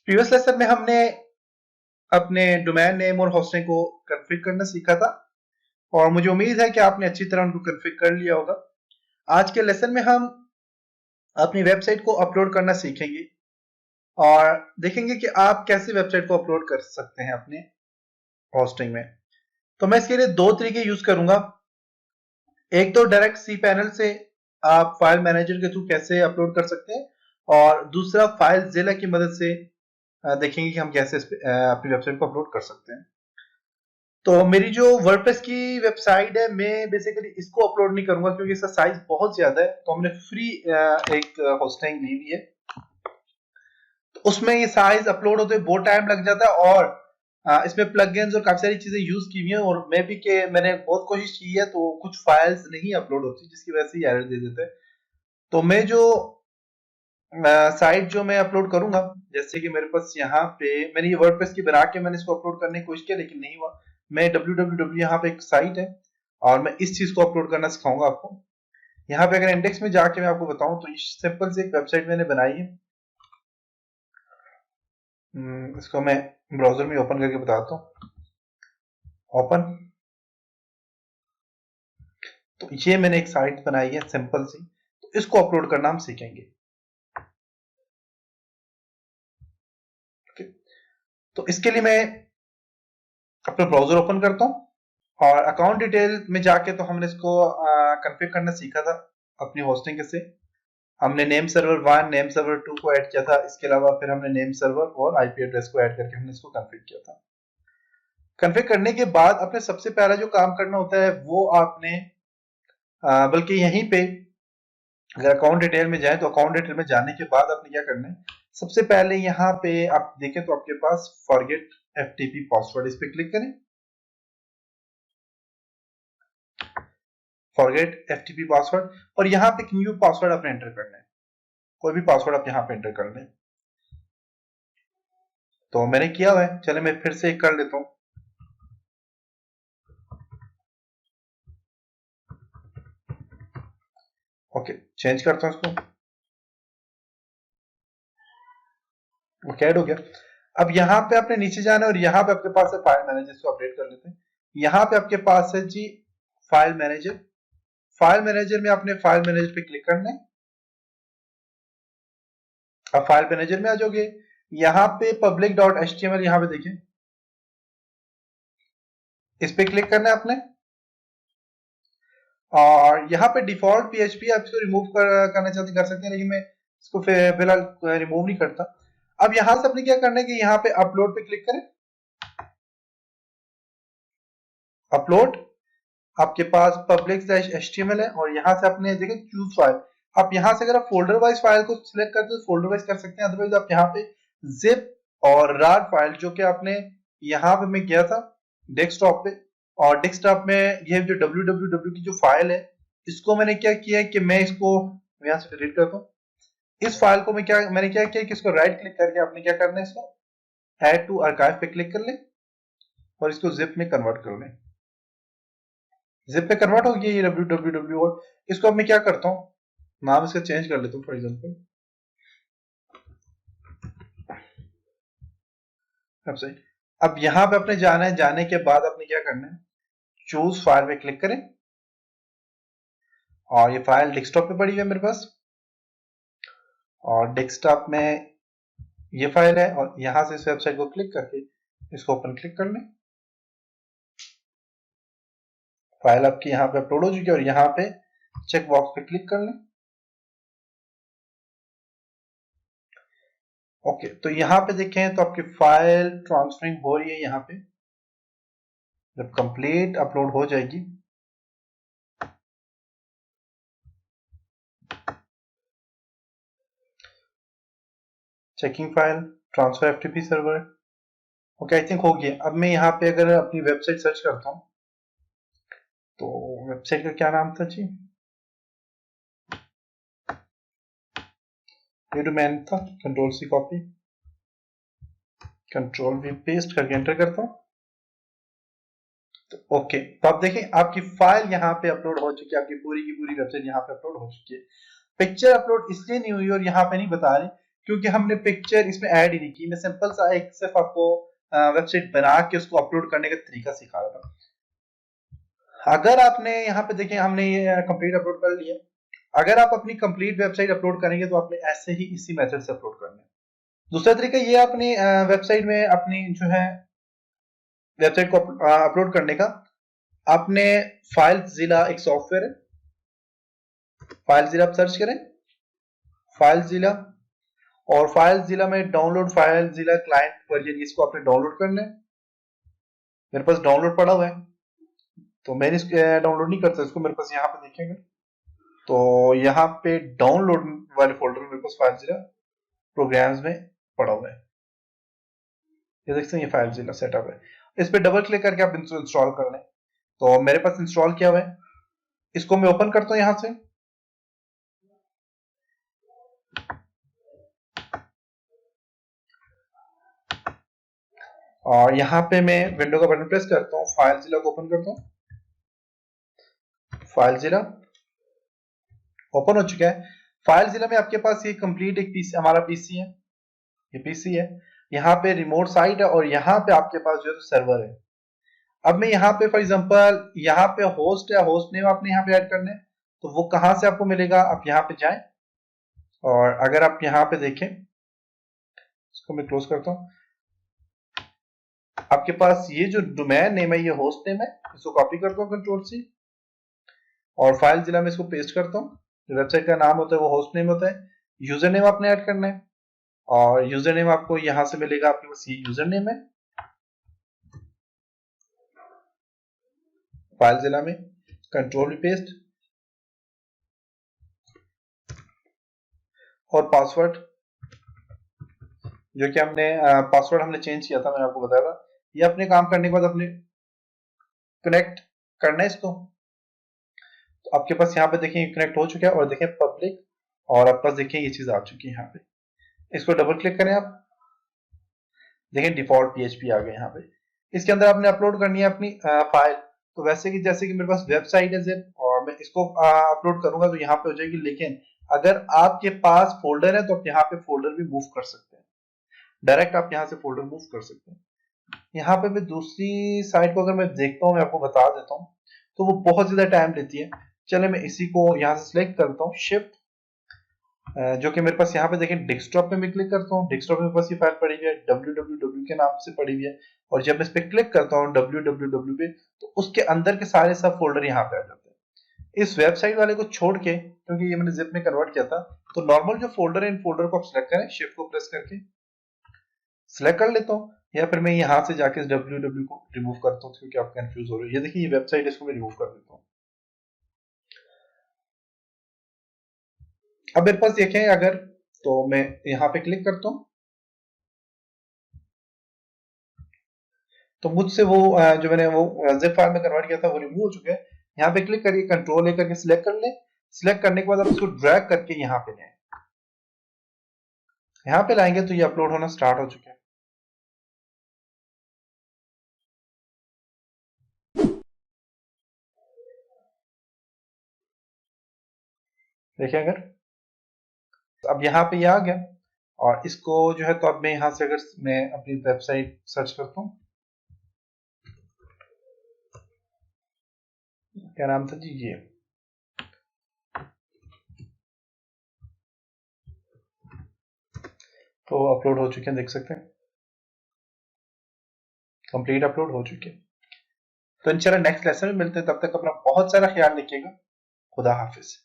Previous lesson में हमने अपने डोमेन नेम और होस्टिंग को कॉन्फ़िगर करना सीखा था और मुझे उम्मीद है कि आपने अच्छी तरह उनको कॉन्फ़िगर कर लिया होगा। आज के लेसन में हम अपनी वेबसाइट को अपलोड करना सीखेंगे और देखेंगे कि आप कैसे वेबसाइट को अपलोड कर सकते हैं अपने होस्टिंग में। तो मैं इसके लिए दो तरीके यूज करूंगा। एक तो डायरेक्ट सी पैनल से आप फाइल मैनेजर के थ्रू कैसे अपलोड कर सकते हैं और दूसरा फाइल जिला की मदद से देखेंगे कि हम कैसे अपनी वेबसाइट को अपलोड कर सकते हैं। तो मेरी जो वर्डप्रेस की वेबसाइट है, मैं बेसिकली इसको अपलोड नहीं करूंगा क्योंकि इसका साइज बहुत ज्यादा है। तो हमने फ्री एक होस्टिंग ली हुई है, तो उसमें ये साइज अपलोड होते बहुत टाइम लग जाता है और इसमें प्लगइन्स और काफी सारी चीजें यूज की हुई हैं और मैं भी के मैंने बहुत कोशिश की है तो कुछ फाइल्स नहीं अपलोड होती जिसकी वजह से एरर दे देते हैं। तो मैं जो साइट जो मैं अपलोड करूंगा, जैसे कि मेरे पास यहाँ पे मैंने ये वर्डप्रेस की बना के मैंने इसको अपलोड करने की कोशिश की लेकिन नहीं हुआ। मैं www यहाँ पे एक साइट है और मैं इस चीज को अपलोड करना सिखाऊंगा आपको। यहाँ पे अगर इंडेक्स में जाके मैं आपको बताऊं तो सिंपल से एक वेबसाइट मैंने बनाई है। इसको मैं ब्राउजर में ओपन करके बताता हूँ। ओपन। तो ये मैंने एक साइट बनाई है सिंपल सी, तो इसको अपलोड करना हम सीखेंगे। तो इसके लिए मैं अपना ब्राउजर ओपन करता हूँ और अकाउंट डिटेल में जाके तो हमने इसको कॉन्फ़िगर करना सीखा था अपनी होस्टिंग से। हमने नेम सर्वर 1 नेम सर्वर 2 को ऐड किया था, इसके अलावा फिर हमने नेम सर्वर और आईपी एड्रेस को ऐड करके हमने इसको कॉन्फ़िगर किया था। कॉन्फ़िगर करने के बाद अपने सबसे पहला जो काम करना होता है वो आपने बल्कि यहीं पे अगर अकाउंट डिटेल में जाए तो अकाउंट डिटेल में जाने के बाद आपने क्या करना है, सबसे पहले यहाँ पे आप देखें तो आपके पास फॉरगेट एफटीपी पासवर्ड, इस पे क्लिक करें। फॉरगेट एफटीपी पासवर्ड और यहाँ पे न्यू पासवर्ड आपने एंटर करना है। कोई भी पासवर्ड आप यहाँ पे एंटर कर लें। तो मैंने किया हुआ है, चले मैं फिर से एक कर लेता हूँ। ओके, चेंज करता हूँ इसको। ओके, ऐड हो गया। अब यहाँ पे आपने नीचे जाना है और यहाँ पे आपके पास है फाइल मैनेजर, इसको अपडेट कर लेते हैं। यहाँ पे आपके पास है जी फाइल मैनेजर। फाइल मैनेजर में आपने फाइल मैनेजर पे क्लिक करना है। अब फाइल मैनेजर में आ जाओगे, यहाँ पे public.html यहाँ पे देखें, इस पे क्लिक करना है आपने और यहाँ पे डिफॉल्ट पीएचपी आप इसको रिमूव करना चाहते कर सकते हैं, लेकिन मैं इसको फिलहाल रिमूव नहीं करता। अब यहाँ से आपने क्या करना है कि यहाँ पे अपलोड पे क्लिक करें। अपलोड, आपके पास public.html है और यहाँ से आपने देखें चूज फाइल। आप यहाँ से अगर आप फोल्डर वाइज फाइल को सिलेक्ट करते हो तो फोल्डर वाइज कर सकते हैं, अदरवाइज आप यहाँ पे जिप और rar फाइल जो कि आपने यहाँ पे मैं किया था डेस्कटॉप पे, और डेस्कटॉप में ये जो www की जो फाइल है इसको मैंने क्या किया है कि मैं इसको यहाँ से डिलीट करता हूँ। इस फाइल को मैंने क्या किया कि इसको राइट क्लिक करके आपने क्या करना है, इसको ऐड टू आर्काइव पे क्लिक कर लें और इसको जिप में कन्वर्ट कर लें। जिप पे कन्वर्ट हो गया ये www और इसको अब मैं क्या करता हूँ, नाम इसका चेंज कर लेता हूँ फॉर एग्जांपल वेबसाइट। अब यहाँ पे अपने जाना है, जाने के बाद आपने क्या करना है, चूज फाइल पे क्लिक करें और ये फाइल डेस्कटॉप पे पड़ी हुई है मेरे पास और डेस्कटॉप में ये फाइल है और यहाँ से इस वेबसाइट को क्लिक करके इसको ओपन क्लिक कर लें। फाइल आपकी यहाँ पे अपलोड हो चुकी है और यहाँ पे चेक बॉक्स पे क्लिक कर लें। ओके, तो यहाँ पे देखें तो आपकी फाइल ट्रांसफरिंग हो रही है। यहाँ पे जब कंप्लीट अपलोड हो जाएगी checking file transfer FTP server. Okay, I think हो गया। अब मैं यहाँ पे अगर अपनी वेबसाइट सर्च करता हूँ तो वेबसाइट का क्या नाम था जी, ये डोमेन था। Control C copy, control V paste करके एंटर करता हूँ। तो ओके, तो आप देखें आपकी फाइल यहाँ पे अपलोड हो चुकी है, आपकी पूरी की पूरी वेबसाइट यहाँ पे अपलोड हो चुकी है। पिक्चर अपलोड इसलिए नहीं हुई और यहाँ पे नहीं बता रहे क्योंकि हमने पिक्चर इसमें ऐड ही नहीं की। मैं सिंपल सा एक सिर्फ आपको वेबसाइट बना के उसको अपलोड करने का तरीका सिखा रहा था। अगर आपने यहाँ पे देखें हमने ये कंप्लीट अपलोड कर लिया। अगर आप अपनी कंप्लीट वेबसाइट अपलोड करेंगे तो आपने ऐसे ही इसी मेथड से अपलोड करना है। दूसरा तरीका ये अपनी वेबसाइट में अपनी जो है वेबसाइट को अपलोड करने का, आपने फाइलज़िला एक सॉफ्टवेयर है, फाइलज़िला आप सर्च करें, फाइलज़िला, और फाइलज़िला में डाउनलोड फाइलज़िला क्लाइंट वर्जन, इसको आपने डाउनलोड करना है। मेरे पास डाउनलोड पड़ा हुआ है तो मैंने इसको डाउनलोड नहीं करता, इसको मेरे पास यहाँ पे देखेंगे तो यहाँ पे डाउनलोड वाले फोल्डर में मेरे पास फाइलज़िला प्रोग्राम्स में पड़ा हुआ है। ये देख सकते हैं ये फाइलज़िला सेटअप है। इस पे डबल क्लिक करके आप इसको इंस्टॉल कर लें। तो मेरे पास इंस्टॉल किया हुआ है, इसको मैं ओपन करता हूँ यहाँ से। और यहाँ पे मैं विंडो का बटन प्रेस करता हूँ, फाइलज़िला को ओपन करता हूँ। फाइलज़िला ओपन हो चुका है। फाइलज़िला में आपके पास ये कंप्लीट एक पीसी, हमारा पीसी है, ये पीसी है। यहाँ पे रिमोट साइट है और यहाँ पे आपके पास जो है सर्वर है। अब मैं यहाँ पे फॉर एग्जांपल यहाँ पे होस्ट है, होस्ट नेम आपने यहाँ पे ऐड करना है। तो वो कहाँ से आपको मिलेगा, आप यहाँ पे जाएं और अगर आप यहाँ पे देखें, इसको मैं क्लोज करता हूँ, आपके पास ये जो डोमेन नेम है ये होस्ट नेम है। इसको कॉपी करता हूँ कंट्रोल सी और फाइलज़िला में इसको पेस्ट करता हूँ। जो वेबसाइट का नाम होता है वो होस्ट नेम होता है। यूजर नेम आपने ऐड करना है और यूजर नेम आपको यहां से मिलेगा, आपके पास ये यूजर नेम है फाइलज़िला में, कंट्रोल पेस्ट, और पासवर्ड जो कि हमने पासवर्ड हमने चेंज किया था, मैंने आपको बताया था। ये अपने काम करने के बाद अपने कनेक्ट करना है इसको। तो आपके पास यहाँ पे देखें कनेक्ट हो चुका है और देखें पब्लिक, और आपके पास देखें ये चीज आ चुकी है यहाँ पे। इसको डबल क्लिक करें आप, देखें डिफॉल्ट पीएचपी आ गया यहाँ पे। इसके अंदर आपने अपलोड करनी है अपनी फाइल। तो वैसे कि जैसे कि मेरे पास वेबसाइट है जिप और मैं इसको अपलोड करूंगा तो यहाँ पे हो जाएगी, लेकिन अगर आपके पास फोल्डर है तो आप यहाँ पे फोल्डर भी मूव कर सकते हैं। डायरेक्ट आप यहाँ से फोल्डर मूव कर सकते हैं। यहाँ पे मैं दूसरी साइट को अगर मैं देखता हूँ, मैं आपको बता देता हूँ, तो वो बहुत ज्यादा टाइम लेती है। चले मैं इसी को यहाँ से सिलेक्ट करता हूँ, शिफ्ट, जो कि मेरे पास यहाँ पे देखें डेस्कटॉप पे मैं क्लिक करता हूँ। डेस्कटॉप में मेरे पास ये फाइल पड़ी हुई है, www के नाम से पड़ी हुई है। और जब मैं इस पे क्लिक करता हूँ www पे, तो उसके अंदर के सारे सब फोल्डर यहाँ पे आ जाते हैं। इस वेबसाइट वाले को छोड़ के, क्योंकि ये मैंने जिप में कन्वर्ट किया था, तो नॉर्मल जो फोल्डर है इन फोल्डर को आप सिलेक्ट करें, शिफ्ट को प्रेस करके सिलेक्ट कर लेता हूँ, या फिर मैं यहाँ से जाके इस www को रिमूव करता हूँ क्योंकि आप कंफ्यूज हो रहे हो। ये देखिए ये वेबसाइट, इसको मैं रिमूव कर देता हूँ। अब मेरे पास देखें अगर, तो मैं यहाँ पे क्लिक करता हूँ तो मुझसे वो जो मैंने वो जिप फाइल में कन्वर्ट किया था वो रिमूव हो चुका है। यहाँ पे क्लिक करिए, कंट्रोल ए करके सिलेक्ट कर लें। सिलेक्ट करने के बाद आप इसको ड्रैग करके यहाँ पे लाएं। यहाँ पे लाएंगे तो ये अपलोड होना स्टार्ट हो चुके हैं। देखिए अगर अब यहाँ पे ये आ गया, और इसको जो है तो अब मैं यहाँ से अगर मैं अपनी वेबसाइट सर्च करता हूँ, क्या नाम था जी, ये तो अपलोड हो चुके हैं, देख सकते हैं कंप्लीट अपलोड हो चुके हैं। तो इंशाल्लाह नेक्स्ट लेसन में मिलते हैं, तब तक अपना बहुत सारा ख्याल रखिएगा। खुदा हाफिज।